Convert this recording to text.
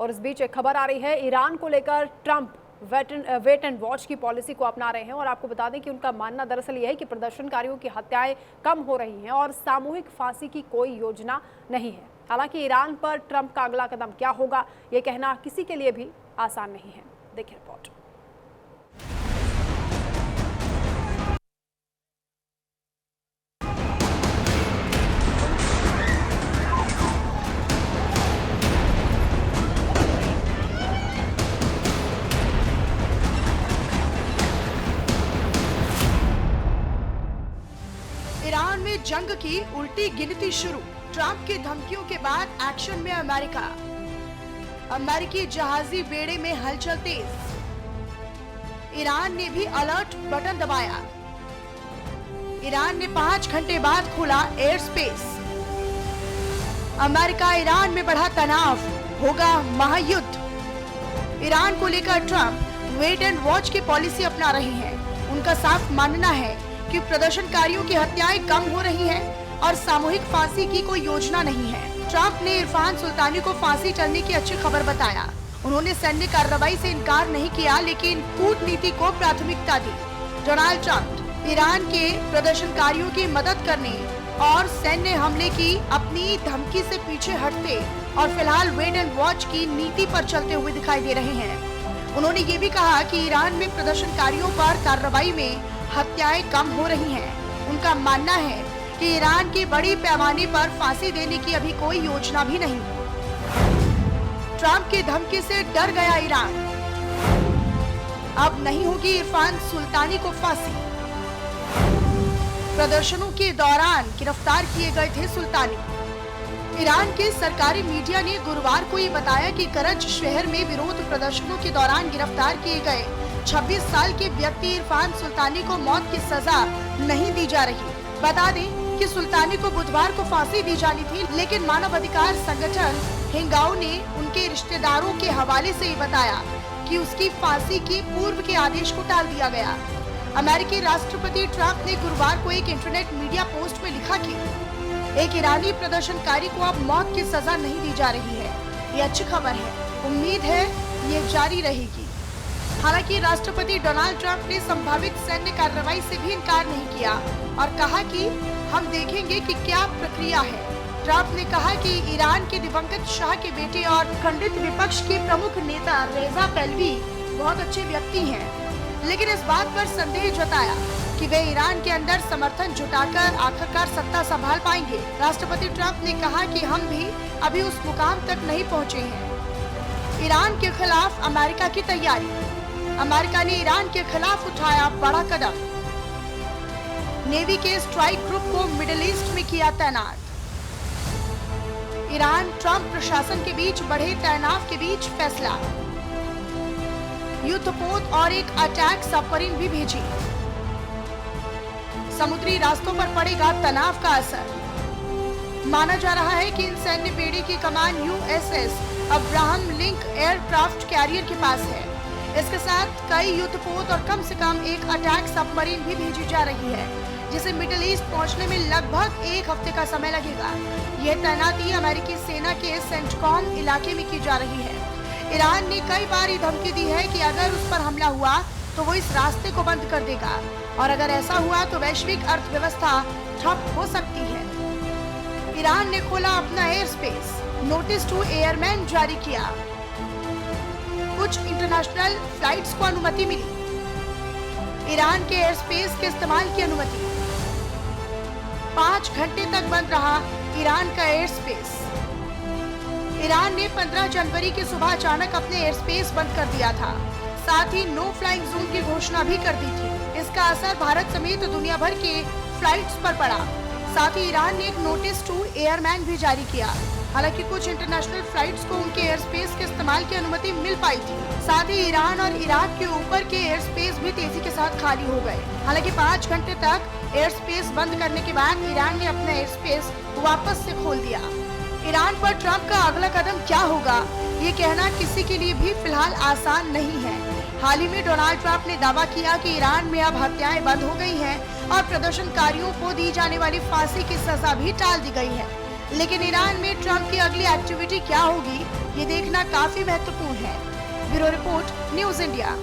और इस बीच एक खबर आ रही है, ईरान को लेकर ट्रंप वेट एंड वॉच की पॉलिसी को अपना रहे हैं। और आपको बता दें कि उनका मानना दरअसल यह है कि प्रदर्शनकारियों की हत्याएं कम हो रही हैं और सामूहिक फांसी की कोई योजना नहीं है। हालांकि ईरान पर ट्रंप का अगला कदम क्या होगा, ये कहना किसी के लिए भी आसान नहीं है। देखिए रिपोर्ट। ईरान में जंग की उल्टी गिनती शुरू। ट्रंप की धमकियों के बाद एक्शन में अमेरिका। अमेरिकी जहाजी बेड़े में हलचल तेज। ईरान ने भी अलर्ट बटन दबाया। ईरान ने 5 घंटे बाद खोला एयर स्पेस। अमेरिका ईरान में बढ़ा तनाव, होगा महायुद्ध। ईरान को लेकर ट्रंप वेट एंड वॉच की पॉलिसी अपना रहे हैं। उनका साफ मानना है कि प्रदर्शनकारियों की हत्याएं कम हो रही हैं और सामूहिक फांसी की कोई योजना नहीं है। ट्रंप ने इरफान सुल्तानी को फांसी टलने की अच्छी खबर बताया। उन्होंने सैन्य कार्रवाई से इनकार नहीं किया, लेकिन कूटनीति को प्राथमिकता दी। डोनाल्ड ट्रंप ईरान के प्रदर्शनकारियों की मदद करने और सैन्य हमले की अपनी धमकी से पीछे हटते और फिलहाल वेट एंड वॉच की नीति पर चलते हुए दिखाई दे रहे हैं। उन्होंने ये भी कहा कि ईरान में प्रदर्शनकारियों पर कार्रवाई में हत्याएं कम हो रही हैं। उनका मानना है कि ईरान की बड़ी पैमाने पर फांसी देने की अभी कोई योजना भी नहीं। ट्रंप की धमकी से डर गया ईरान। अब नहीं होगी इरफान सुल्तानी को फांसी। प्रदर्शनों के दौरान गिरफ्तार किए गए थे सुल्तानी। ईरान के सरकारी मीडिया ने गुरुवार को ये बताया कि करज शहर में विरोध प्रदर्शनों के दौरान गिरफ्तार किए गए 26 साल के व्यक्ति इरफान सुल्तानी को मौत की सजा नहीं दी जा रही। बता दें कि सुल्तानी को बुधवार को फांसी दी जानी थी, लेकिन मानवाधिकार संगठन हिंगाओ ने उनके रिश्तेदारों के हवाले से बताया कि उसकी फांसी के पूर्व के आदेश को टाल दिया गया। अमेरिकी राष्ट्रपति ट्रंप ने गुरुवार को एक इंटरनेट मीडिया पोस्ट में लिखा कि एक ईरानी प्रदर्शनकारी को अब मौत की सजा नहीं दी जा रही है। ये अच्छी खबर है। उम्मीद है ये जारी रहेगी। हालांकि राष्ट्रपति डोनाल्ड ट्रंप ने संभावित सैन्य कार्रवाई से भी इनकार नहीं किया और कहा कि हम देखेंगे कि क्या प्रक्रिया है। ट्रंप ने कहा कि ईरान के दिवंगत शाह के बेटे और खंडित विपक्ष के प्रमुख नेता रेजा पहलवी बहुत अच्छे व्यक्ति हैं, लेकिन इस बात पर संदेह जताया कि वे ईरान के अंदर समर्थन जुटाकर आखिरकार सत्ता संभाल पाएंगे। राष्ट्रपति ट्रंप ने कहा कि हम भी अभी उस मुकाम तक नहीं पहुँचे हैं। ईरान के खिलाफ अमेरिका की तैयारी। अमेरिका ने ईरान के खिलाफ उठाया बड़ा कदम। नेवी के स्ट्राइक ग्रुप को मिडिल ईस्ट में किया तैनात। ईरान ट्रंप प्रशासन के बीच बढ़े तनाव के बीच फैसला। युद्धपोत और एक अटैक सबमरीन भी भेजी। समुद्री रास्तों पर पड़ेगा तनाव का असर। माना जा रहा है कि इन सैन्य बेड़े की कमान USS Abraham Lincoln aircraft carrier के पास है। इसके साथ कई युद्धपोत और कम से कम एक अटैक सबमरीन भी भेजी जा रही है, जिसे मिडिल ईस्ट पहुंचने में लगभग 1 हफ्ते का समय लगेगा। यह तैनाती अमेरिकी सेना के सेंटकॉम इलाके में की जा रही है। ईरान ने कई बार ये धमकी दी है कि अगर उस पर हमला हुआ तो वो इस रास्ते को बंद कर देगा और अगर ऐसा हुआ तो वैश्विक अर्थव्यवस्था ठप हो सकती है। ईरान ने खोला अपना air space. Notice to airman जारी किया। कुछ इंटरनेशनल फ्लाइट्स को अनुमति मिली। ईरान के एयर स्पेस के इस्तेमाल की अनुमति। 5 घंटे तक बंद रहा ईरान का एयर स्पेस। ईरान ने 15 जनवरी की सुबह अचानक अपने एयर स्पेस बंद कर दिया था। साथ ही नो फ्लाइंग जोन की घोषणा भी कर दी थी। इसका असर भारत समेत दुनिया भर के फ्लाइट्स पर पड़ा। साथ ही ईरान ने एक नोटिस टू एयरमैन भी जारी किया। हालांकि कुछ इंटरनेशनल फ्लाइट्स को उनके एयर स्पेस के इस्तेमाल की अनुमति मिल पाई थी। साथ ही ईरान और इराक के ऊपर के एयर स्पेस भी तेजी के साथ खाली हो गए। हालांकि 5 घंटे तक एयर स्पेस बंद करने के बाद ईरान ने अपना एयर स्पेस वापस से खोल दिया। ईरान पर ट्रंप का अगला कदम क्या होगा, ये कहना किसी के लिए भी फिलहाल आसान नहीं है। हाल ही में डोनाल्ड ट्रंप ने दावा किया कि ईरान में अब हत्याएं बंद हो गई हैं और प्रदर्शनकारियों को दी जाने वाली फांसी की सजा भी टाल दी गई है। लेकिन ईरान में ट्रंप की अगली एक्टिविटी क्या होगी, ये देखना काफी महत्वपूर्ण है। Bureau report, news India.